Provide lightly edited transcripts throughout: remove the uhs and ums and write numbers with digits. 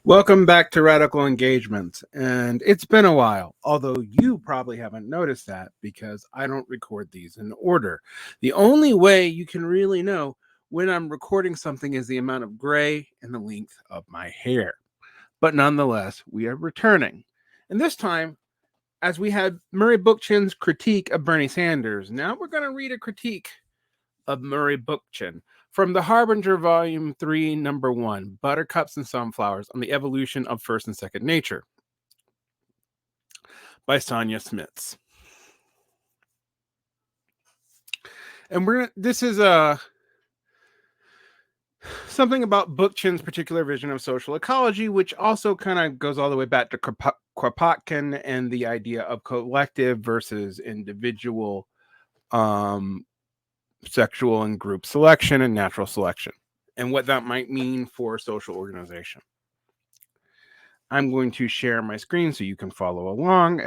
Welcome back to Radical Engagement. And it's been a while, although you probably haven't noticed that because I don't record these in order. The only way you can really know when I'm recording something is the amount of gray and the length of my hair. But nonetheless, we are returning. And this time, as we had Murray Bookchin's critique of Bernie Sanders, now we're going to read a critique of Murray Bookchin from the Harbinger, Volume 3, Number 1, Buttercups and Sunflowers on the Evolution of First and Second Nature by Sonja Schmitz. And this is something about Bookchin's particular vision of social ecology, which also kind of goes all the way back to Kropotkin and the idea of collective versus individual sexual and group selection and natural selection, and what that might mean for social organization. I'm going to share my screen so you can follow along,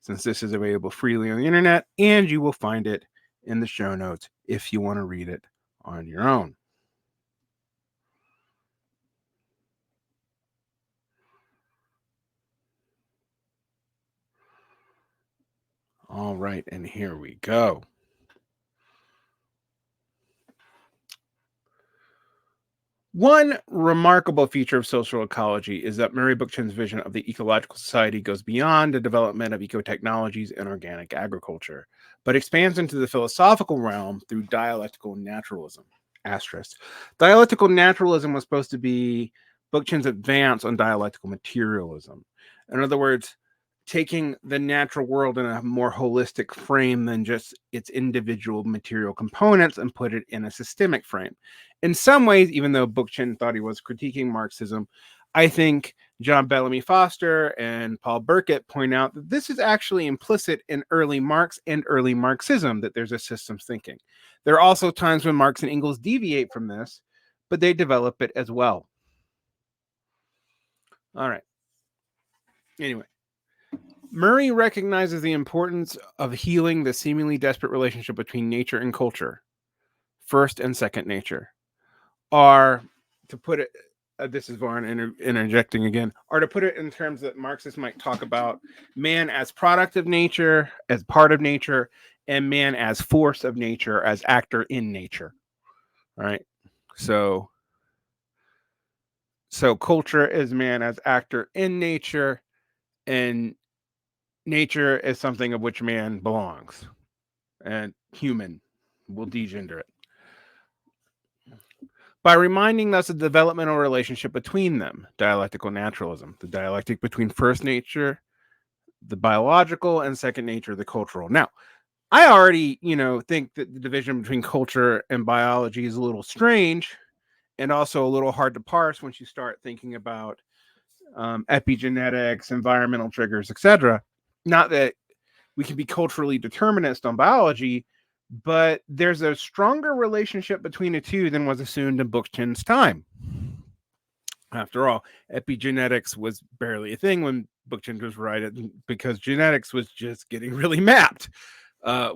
since this is available freely on the internet, and you will find it in the show notes if you want to read it on your own. All right, and here we go. One remarkable feature of social ecology is that Murray Bookchin's vision of the ecological society goes beyond the development of ecotechnologies and organic agriculture, but expands into the philosophical realm through dialectical naturalism. Asterisk. Dialectical naturalism was supposed to be Bookchin's advance on dialectical materialism. In other words, taking the natural world in a more holistic frame than just its individual material components and put it in a systemic frame. In some ways, even though Bookchin thought he was critiquing Marxism, I think John Bellamy Foster and Paul Burkett point out that this is actually implicit in early Marx and early Marxism, that there's a systems thinking. There are also times when Marx and Engels deviate from this, but they develop it as well. All right. Anyway, Murray recognizes the importance of healing the seemingly desperate relationship between nature and culture, first and second nature, are, to put it, this is Varn interjecting again, or to put it in terms that Marxists might talk about man as product of nature, as part of nature, and man as force of nature, as actor in nature. All right. So culture is man as actor in nature, and nature is something of which man belongs, and human will degender it. By reminding us of the developmental relationship between them, dialectical naturalism, the dialectic between first nature, the biological, and second nature, the cultural. Now, I already, think that the division between culture and biology is a little strange and also a little hard to parse once you start thinking about epigenetics, environmental triggers, etc. Not that we can be culturally determinist on biology, but there's a stronger relationship between the two than was assumed in Bookchin's time. After all, epigenetics was barely a thing when Bookchin was writing, because genetics was just getting really mapped.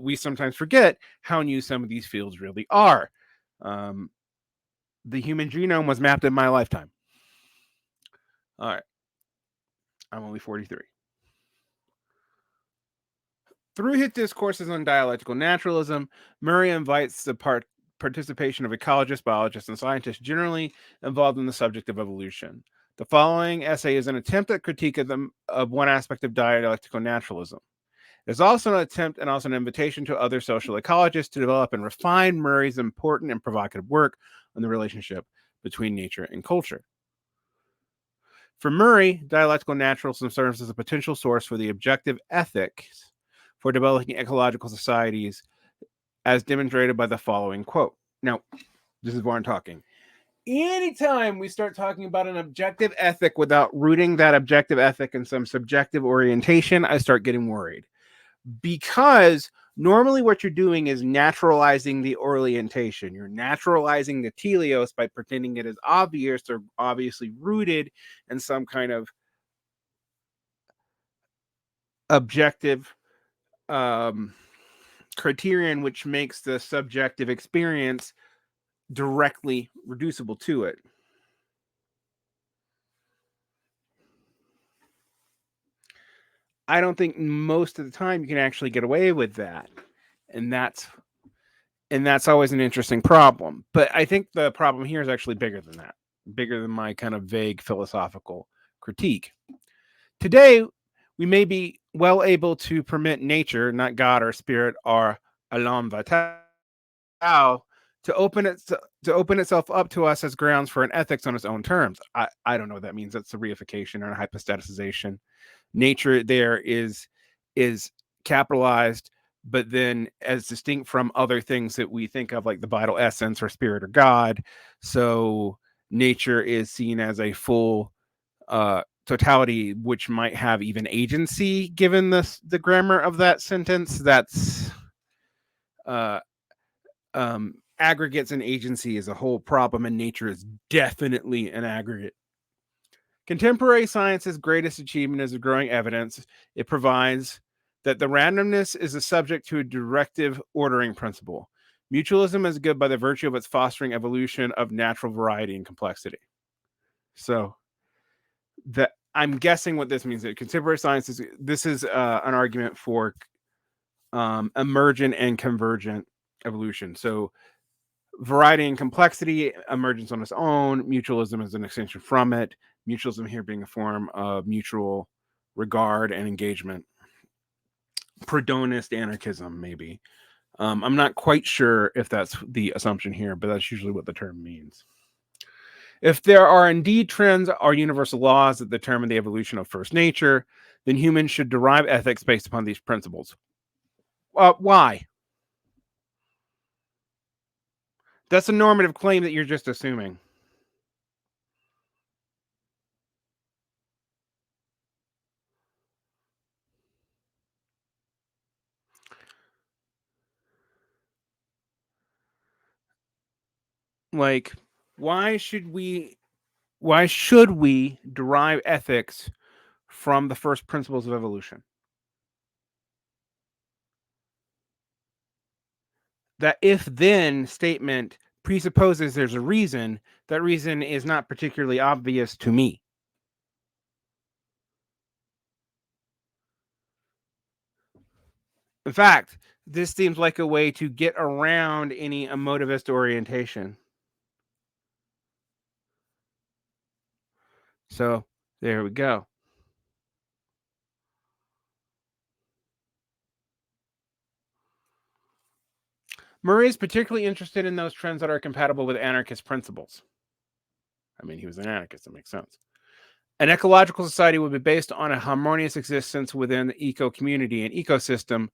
We sometimes forget how new some of these fields really are. The human genome was mapped in my lifetime. All right. I'm only 43. Through his discourses on dialectical naturalism, Murray invites the participation of ecologists, biologists, and scientists generally involved in the subject of evolution. The following essay is an attempt at critique of one aspect of dialectical naturalism. It is also an attempt and also an invitation to other social ecologists to develop and refine Murray's important and provocative work on the relationship between nature and culture. For Murray, dialectical naturalism serves as a potential source for the objective ethics for developing ecological societies, as demonstrated by the following quote. Now, this is Warren talking. Anytime we start talking about an objective ethic without rooting that objective ethic in some subjective orientation, I start getting worried. Because normally what you're doing is naturalizing the orientation. You're naturalizing the teleos by pretending it is obvious or obviously rooted in some kind of objective criterion, which makes the subjective experience directly reducible to it. I don't think most of the time you can actually get away with that. And that's always an interesting problem. But I think the problem here is actually bigger than that, bigger than my kind of vague philosophical critique. Today, we may be well able to permit nature, not God or spirit or Elan Vital, to open itself up to us as grounds for an ethics on its own terms. I don't know what that means. That's a reification or a hypostaticization. Nature there is capitalized, but then as distinct from other things that we think of like the vital essence or spirit or God. So nature is seen as a full totality, which might have even agency given the grammar of that sentence. That's uh aggregates and agency is a whole problem, and nature is definitely an aggregate. Contemporary science's greatest achievement is the growing evidence it provides that the randomness is a subject to a directive ordering principle. Mutualism is good by the virtue of its fostering evolution of natural variety and complexity. So that I'm guessing what this means. That contemporary science is an argument for emergent and convergent evolution. So variety and complexity, emergence on its own, mutualism is an extension from it. Mutualism here being a form of mutual regard and engagement. Predonist anarchism, maybe. I'm not quite sure if that's the assumption here, but that's usually what the term means. If there are indeed trends or universal laws that determine the evolution of first nature, then humans should derive ethics based upon these principles. Why? That's a normative claim that you're just assuming. Like, why should we derive ethics from the first principles of evolution? That if then statement presupposes there's a reason, that reason is not particularly obvious to me. In fact, this seems like a way to get around any emotivist orientation. So there we go. Murray is particularly interested in those trends that are compatible with anarchist principles. I mean, he was an anarchist, that makes sense. An ecological society would be based on a harmonious existence within the eco community and ecosystem.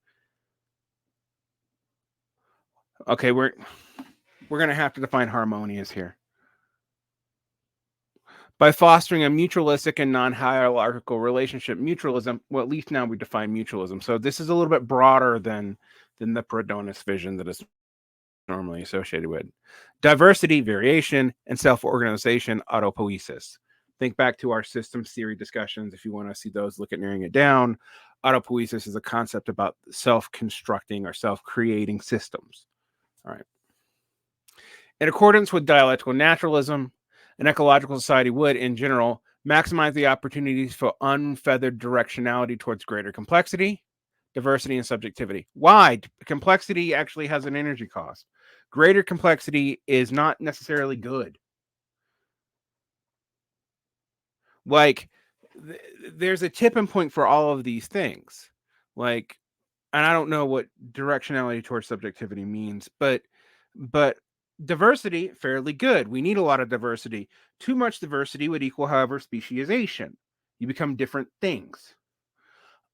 Okay, we're going to have to define harmonious here. By fostering a mutualistic and non-hierarchical relationship. Mutualism, well, at least now we define mutualism. So this is a little bit broader than the Predonist vision that is normally associated with. Diversity, variation, and self-organization, autopoiesis. Think back to our systems theory discussions. If you want to see those, look at Narrowing It Down. Autopoiesis is a concept about self-constructing or self-creating systems. All right. In accordance with dialectical naturalism, an ecological society would, in general, maximize the opportunities for unfeathered directionality towards greater complexity, diversity, and subjectivity. Why? Complexity actually has an energy cost. Greater complexity is not necessarily good. Like, there's a tipping point for all of these things. Like, and I don't know what directionality towards subjectivity means, but diversity, fairly good. We need a lot of diversity. Too much diversity would equal, however, speciation. You become different things.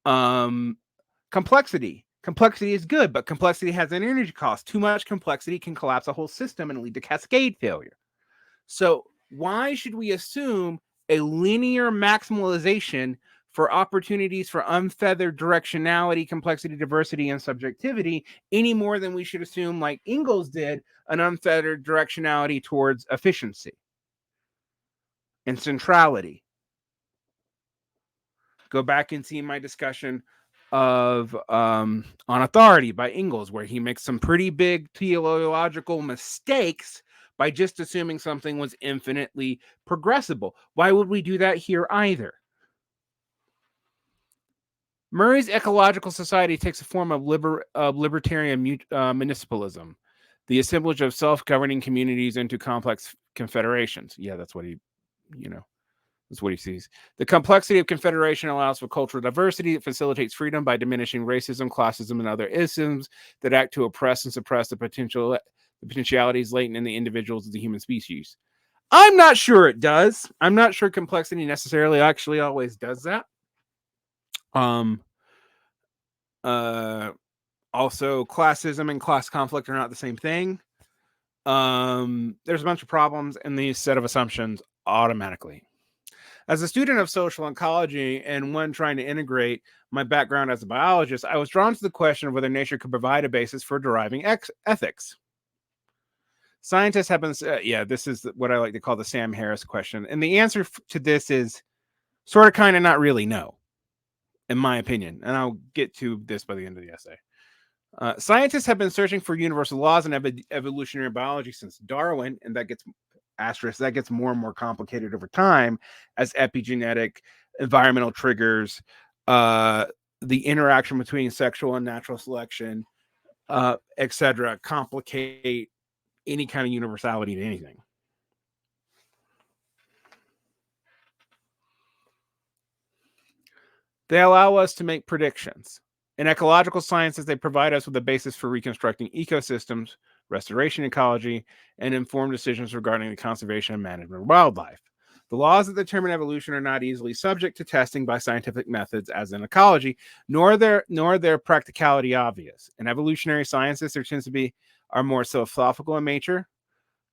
Complexity. Complexity is good, but complexity has an energy cost. Too much complexity can collapse a whole system and lead to cascade failure. So why should we assume a linear maximalization for opportunities for unfeathered directionality, complexity, diversity, and subjectivity any more than we should assume, like Ingalls did, an unfeathered directionality towards efficiency and centrality? Go back and see my discussion of On Authority by Ingalls, where he makes some pretty big teleological mistakes by just assuming something was infinitely progressible. Why would we do that here either? Murray's ecological society takes a form of libertarian municipalism, the assemblage of self-governing communities into complex confederations. Yeah, you know, that's what he sees. The complexity of confederation allows for cultural diversity. It facilitates freedom by diminishing racism, classism, and other isms that act to oppress and suppress the potentialities latent in the individuals of the human species. I'm not sure it does. I'm not sure complexity necessarily actually always does that. Um, uh, Also, classism and class conflict are not the same thing. There's a bunch of problems in these set of assumptions automatically. As a student of social ecology and one trying to integrate my background as a biologist, I was drawn to the question of whether nature could provide a basis for deriving ethics. Scientists have been, this is what I like to call the Sam Harris question. And the answer to this is sort of, kind of, not really, no, in my opinion. And I'll get to this by the end of the essay. Scientists have been searching for universal laws in evolutionary biology since Darwin, and that gets more and more complicated over time as epigenetic, environmental triggers, the interaction between sexual and natural selection, etc., complicate any kind of universality to anything. They allow us to make predictions. In ecological sciences, they provide us with a basis for reconstructing ecosystems, restoration ecology, and informed decisions regarding the conservation and management of wildlife. The laws that determine evolution are not easily subject to testing by scientific methods as in ecology, nor their practicality obvious. In evolutionary sciences, there tends to be are more philosophical in nature,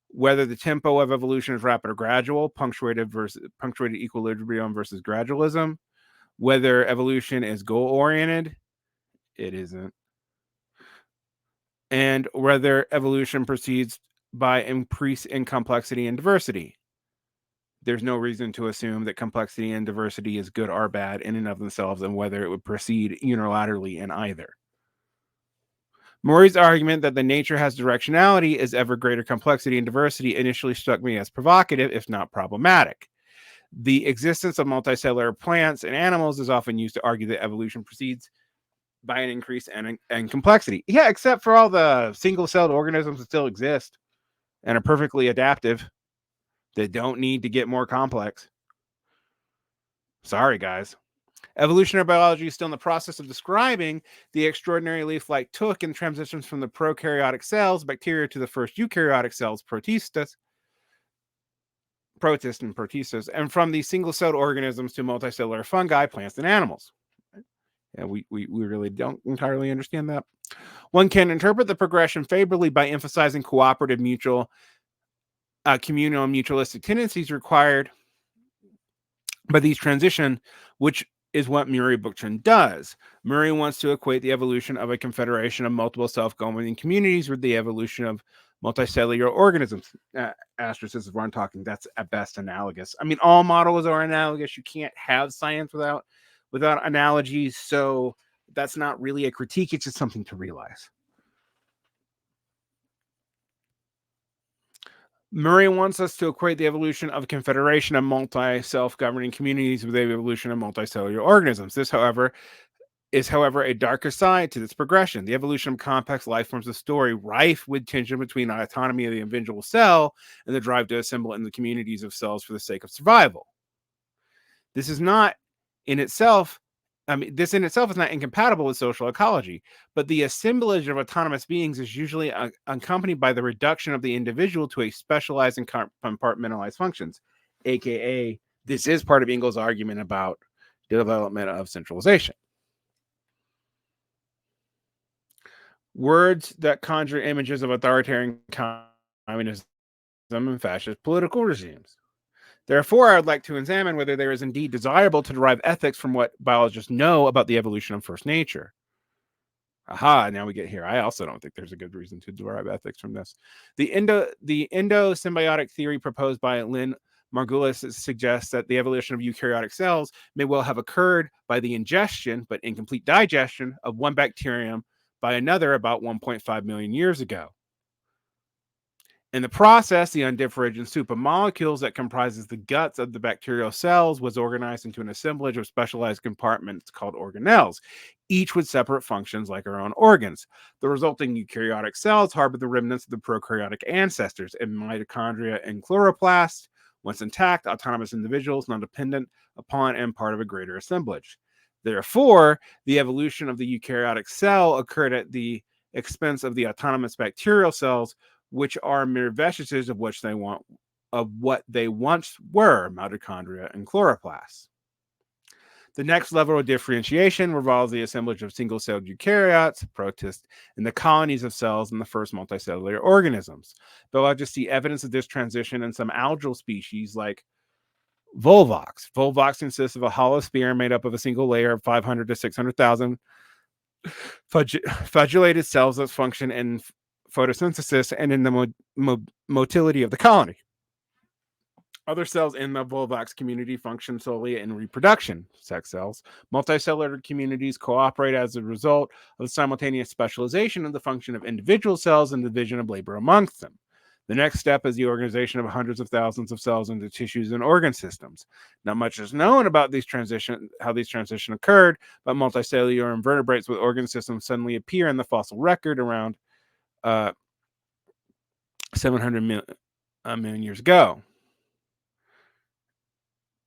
whether the tempo of evolution is rapid or gradual, punctuated equilibrium versus gradualism, whether evolution is goal oriented, it isn't, and whether evolution proceeds by increase in complexity and diversity. There's no reason to assume that complexity and diversity is good or bad in and of themselves, and whether it would proceed unilaterally in either. Murray's argument that the nature has directionality is ever greater complexity and diversity initially struck me as provocative, if not problematic. The existence of multicellular plants and animals is often used to argue that evolution proceeds by an increase in complexity. Yeah, except for all the single-celled organisms that still exist and are perfectly adaptive that don't need to get more complex. Sorry, guys. Evolutionary biology is still in the process of describing the extraordinary leaf-like took in transitions from the prokaryotic cells, bacteria, to the first eukaryotic cells, protists and protistas, and from these single-celled organisms to multicellular fungi, plants, and animals. And we really don't entirely understand that. One can interpret the progression favorably by emphasizing cooperative, mutual, communal, and mutualistic tendencies required by these transition, which is what Murray Bookchin does. Murray wants to equate the evolution of a confederation of multiple self-governing communities with the evolution of multicellular organisms. Asterisk, this is where I'm talking. That's at best analogous. I mean, all models are analogous. You can't have science without analogies. So that's not really a critique. It's just something to realize. Murray wants us to equate the evolution of a confederation of multi-self-governing communities with the evolution of multicellular organisms. This, however, is a darker side to this progression. The evolution of complex life forms a story rife with tension between the autonomy of the individual cell and the drive to assemble in the communities of cells for the sake of survival. This is not in itself this in itself is not incompatible with social ecology, but the assemblage of autonomous beings is usually accompanied by the reduction of the individual to a specialized and compartmentalized functions, aka this is part of Engels' argument about the development of centralization. Words that conjure images of authoritarian communism and fascist political regimes. Therefore, I would like to examine whether there is indeed desirable to derive ethics from what biologists know about the evolution of first nature. Aha, now we get here. I also don't think there's a good reason to derive ethics from this. The endo-symbiotic theory proposed by Lynn Margulis suggests that the evolution of eukaryotic cells may well have occurred by the ingestion, but incomplete digestion, of one bacterium by another about 1.5 million years ago. In the process, the undifferentiated soup of molecules that comprises the guts of the bacterial cells was organized into an assemblage of specialized compartments called organelles, each with separate functions like our own organs. The resulting eukaryotic cells harbor the remnants of the prokaryotic ancestors in mitochondria and chloroplasts, once intact, autonomous individuals, non dependent upon and part of a greater assemblage. Therefore, the evolution of the eukaryotic cell occurred at the expense of the autonomous bacterial cells, which are mere vestiges of what they once were, mitochondria and chloroplasts. The next level of differentiation revolves the assemblage of single-celled eukaryotes, protists, and the colonies of cells in the first multicellular organisms. Biologists see evidence of this transition in some algal species like Volvox. Volvox consists of a hollow sphere made up of a single layer of 500 to 600,000 flagellated cells that function in photosynthesis and in the motility of the colony. Other cells in the Volvox community function solely in reproduction, sex cells. Multicellular communities cooperate as a result of the simultaneous specialization of the function of individual cells and division of labor amongst them. The next step is the organization of hundreds of thousands of cells into tissues and organ systems. Not much is known about how these transitions occurred, but multicellular invertebrates with organ systems suddenly appear in the fossil record around 700 million years ago.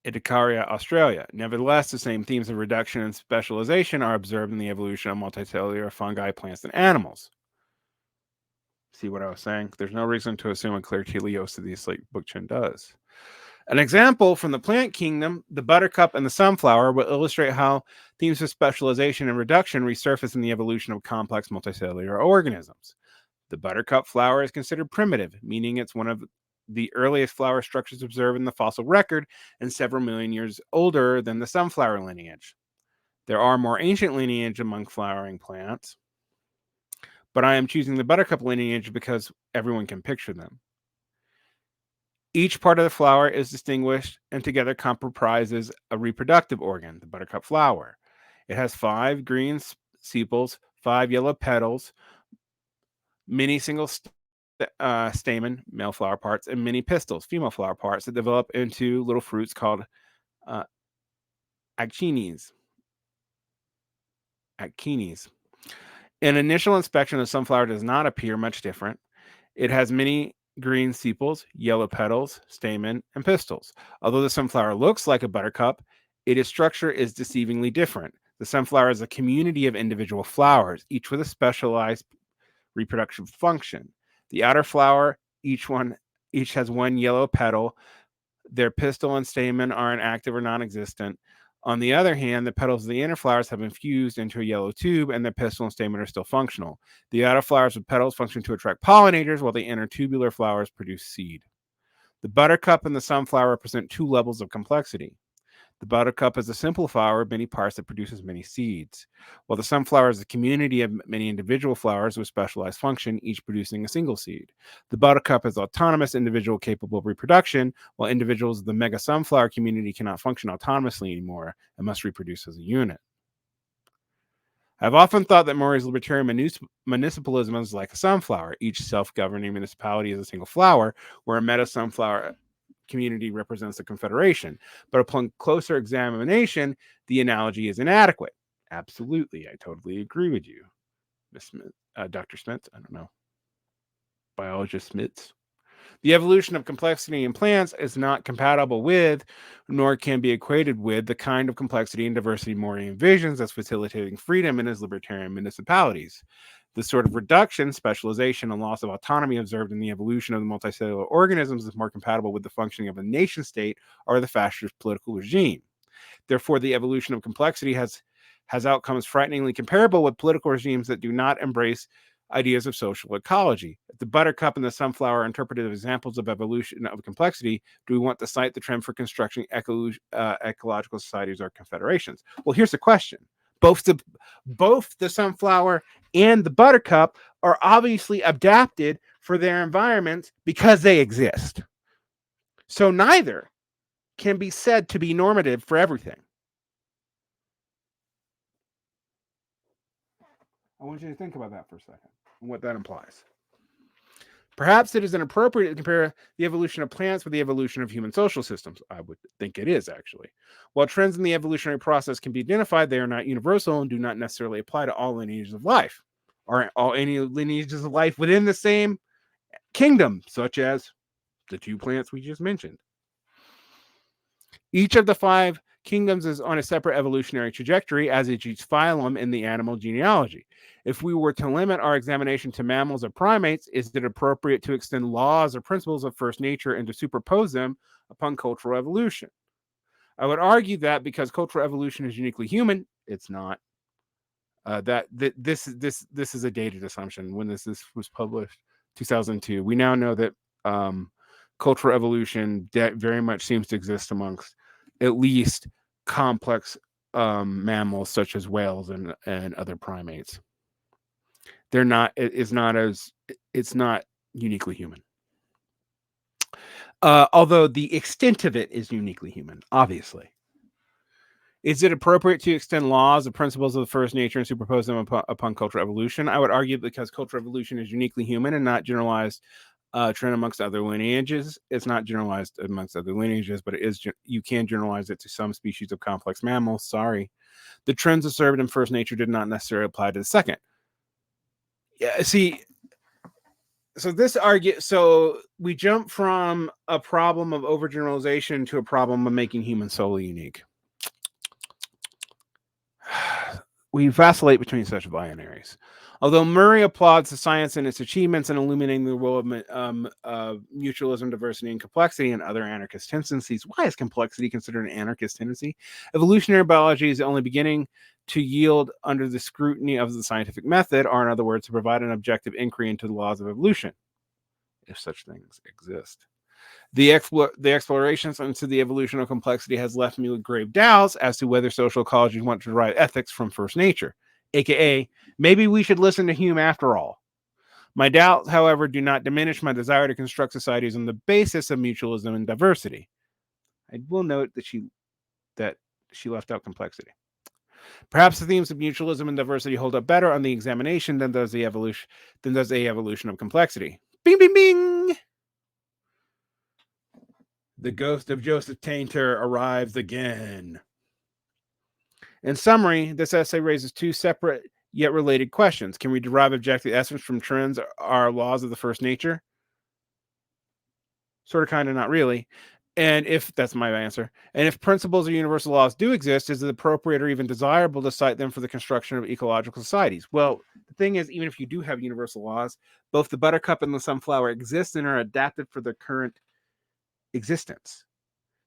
Itacaria, Australia. Nevertheless, the same themes of reduction and specialization are observed in the evolution of multicellular fungi, plants, and animals. See what I was saying? There's no reason to assume a clear teleosis like Bookchin does. An example from the plant kingdom, the buttercup and the sunflower, will illustrate how themes of specialization and reduction resurface in the evolution of complex multicellular organisms. The buttercup flower is considered primitive, meaning it's one of the earliest flower structures observed in the fossil record and several million years older than the sunflower lineage. There are more ancient lineage among flowering plants, but I am choosing the buttercup lineage because everyone can picture them. Each part of the flower is distinguished and together comprises a reproductive organ, the buttercup flower. It has 5 green sepals, 5 yellow petals, many single stamen, male flower parts, and many pistils, female flower parts, that develop into little fruits called achenes. An initial inspection of sunflower does not appear much different. It has many green sepals, yellow petals, stamen, and pistils. Although the sunflower looks like a buttercup, its structure is deceivingly different. The sunflower is a community of individual flowers, each with a specialized reproductive function. The outer flower, each has one yellow petal. Their pistil and stamen are inactive or non-existent. On the other hand, the petals of the inner flowers have infused into a yellow tube, and the pistil and stamen are still functional. The outer flowers with petals function to attract pollinators, while the inner tubular flowers produce seed. The buttercup and the sunflower represent 2 levels of complexity. The buttercup is a simple flower of many parts that produces many seeds, while the sunflower is a community of many individual flowers with specialized function, each producing a single seed. The buttercup is an autonomous individual capable of reproduction, while individuals of the mega sunflower community cannot function autonomously anymore and must reproduce as a unit. I've often thought that Murray's libertarian municipalism is like a sunflower. Each self-governing municipality is a single flower, where a meta-sunflower community represents a confederation. But upon closer examination, the analogy is inadequate. Absolutely, I totally agree with you, Miss Smith, Dr. Smith. I don't know, biologist Smith. The evolution of complexity in plants is not compatible with, nor can be equated with, the kind of complexity and diversity Murray envisions as facilitating freedom in his libertarian municipalities. The sort of reduction, specialization, and loss of autonomy observed in the evolution of the multicellular organisms is more compatible with the functioning of a nation state or the fascist political regime. Therefore, the evolution of complexity has outcomes frighteningly comparable with political regimes that do not embrace ideas of social ecology. If the buttercup and the sunflower are interpreted as examples of evolution of complexity, do we want to cite the trend for constructing ecological societies or confederations? Well, here's the question. Both the sunflower and the buttercup are obviously adapted for their environments because they exist. So neither can be said to be normative for everything. I want you to think about that for a second and what that implies. Perhaps it is inappropriate to compare the evolution of plants with the evolution of human social systems. I would think it is, actually. While trends in the evolutionary process can be identified, they are not universal and do not necessarily apply to all lineages of life, or all any lineages of life within the same kingdom, such as the two plants we just mentioned. Each of the 5 kingdoms is on a separate evolutionary trajectory, as is each phylum in the animal genealogy. If we were to limit our examination to mammals or primates, is it appropriate to extend laws or principles of first nature and to superpose them upon cultural evolution? I would argue that because cultural evolution is uniquely human, it's not. This is a dated assumption. When this was published, 2002. We now know that cultural evolution very much seems to exist amongst at least complex mammals such as whales and other primates. They're not. It's not uniquely human. Although the extent of it is uniquely human, obviously. Is it appropriate to extend laws or principles of the first nature and superpose them upon cultural evolution? I would argue because cultural evolution is uniquely human and not generalized trend amongst other lineages. It's not generalized amongst other lineages, but it is. You can generalize it to some species of complex mammals. Sorry, the trends observed in first nature did not necessarily apply to the second. Yeah, see. So we jump from a problem of overgeneralization to a problem of making humans solely unique. We vacillate between such binaries. Although Murray applauds the science and its achievements in illuminating the role of mutualism, diversity, and complexity and other anarchist tendencies, why is complexity considered an anarchist tendency? Evolutionary biology is only beginning to yield under the scrutiny of the scientific method, or in other words, to provide an objective inquiry into the laws of evolution, if such things exist. The explorations into the evolution of complexity has left me with grave doubts as to whether social ecology want to derive ethics from first nature, aka maybe we should listen to Hume after all. My doubts, however, do not diminish my desire to construct societies on the basis of mutualism and diversity. I will note that she left out complexity. Perhaps the themes of mutualism and diversity hold up better on the examination than does the evolution of complexity. Bing, bing, bing. The ghost of Joseph Tainter arrives again. In summary, this essay raises 2 separate yet related questions. Can we derive objective essence from trends or laws of the first nature? Sort of, kind of, not really. And if that's my answer, and if principles or universal laws do exist, is it appropriate or even desirable to cite them for the construction of ecological societies? Well, the thing is, even if you do have universal laws, both the buttercup and the sunflower exist and are adapted for their current existence.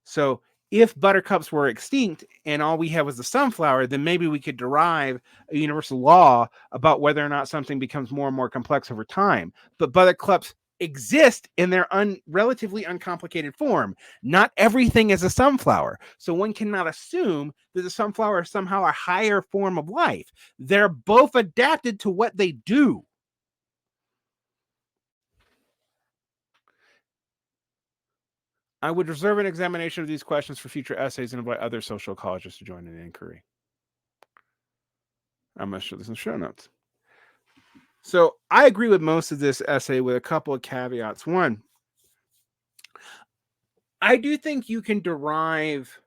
So if buttercups were extinct and all we have was the sunflower, then maybe we could derive a universal law about whether or not something becomes more and more complex over time. But buttercups exist in their relatively uncomplicated form. Not everything is a sunflower. So one cannot assume that the sunflower is somehow a higher form of life. They're both adapted to what they do. I would reserve an examination of these questions for future essays and invite other social ecologists to join in the inquiry. I'm going to show this in show notes. So I agree with most of this essay with a couple of caveats. One, I do think you can derive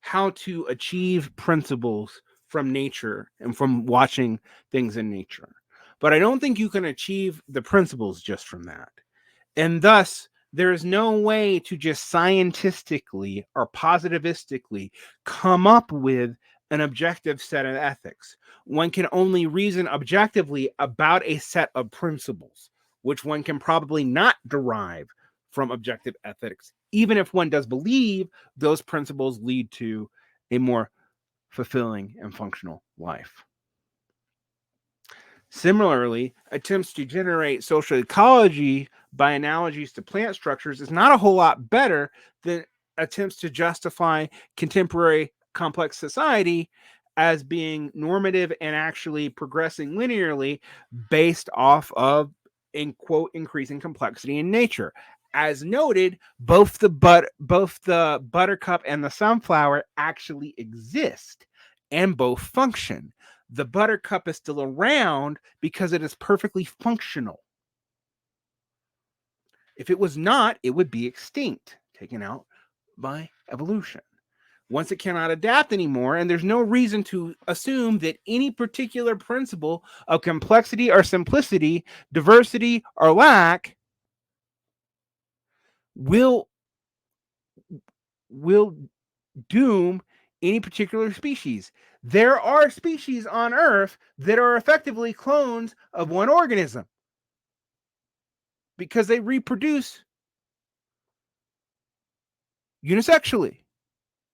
how to achieve principles from nature and from watching things in nature. But I don't think you can achieve the principles just from that. And thus, there is no way to just scientifically or positivistically come up with an objective set of ethics. One can only reason objectively about a set of principles, which one can probably not derive from objective ethics, even if one does believe those principles lead to a more fulfilling and functional life. Similarly, attempts to generate social ecology by analogies to plant structures is not a whole lot better than attempts to justify contemporary complex society as being normative and actually progressing linearly based off of, in quote, increasing complexity in nature. As noted, both the buttercup and the sunflower actually exist and both function. The buttercup is still around because it is perfectly functional. If it was not, it would be extinct, taken out by evolution. Once it cannot adapt anymore, and there's no reason to assume that any particular principle of complexity or simplicity, diversity or lack will doom any particular species. There are species on Earth that are effectively clones of one organism because they reproduce unisexually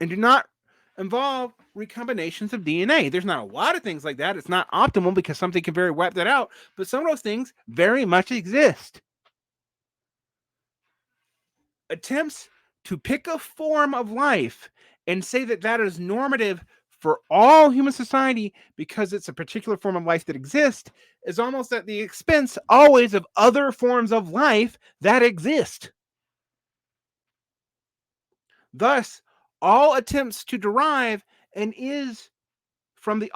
and do not involve recombinations of DNA. There's not a lot of things like that. It's not optimal because something can very wipe that out, but some of those things very much exist. Attempts to pick a form of life and say that that is normative for all human society because it's a particular form of life that exists is almost at the expense always of other forms of life that exist. Thus, all attempts to derive an is from the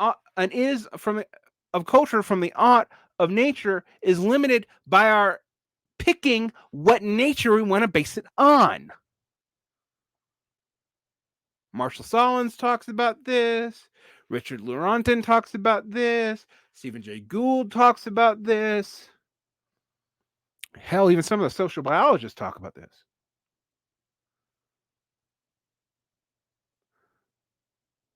of culture from the ought of nature is limited by our picking what nature we want to base it on. Marshall Solins talks about this. Richard Laurentin talks about this. Stephen Jay Gould talks about this. Hell, even some of the social biologists talk about this.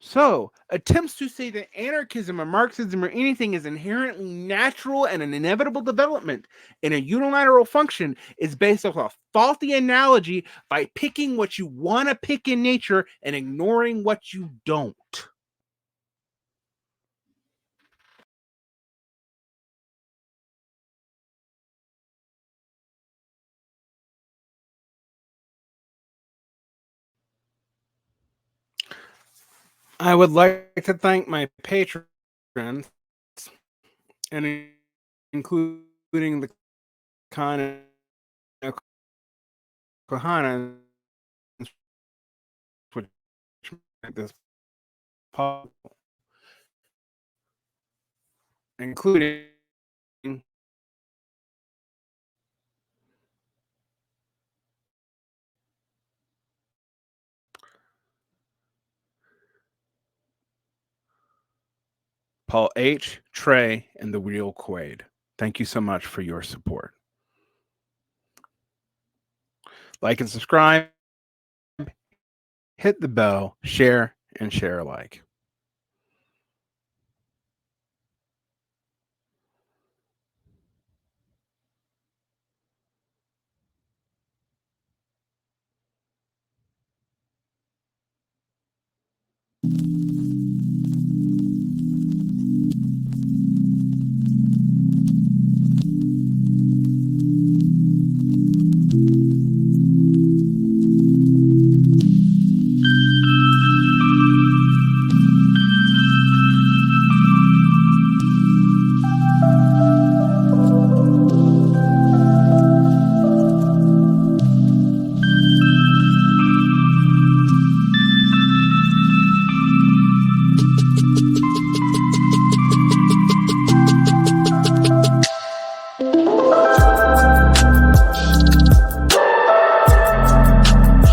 So, attempts to say that anarchism or Marxism or anything is inherently natural and an inevitable development in a unilateral function is based off a faulty analogy by picking what you want to pick in nature and ignoring what you don't. I would like to thank my patrons, and including the kind of Kohanas, which make this possible, including Paul H., Trey, and the real Quaid. Thank you so much for your support. Like and subscribe, hit the bell, share, and share alike.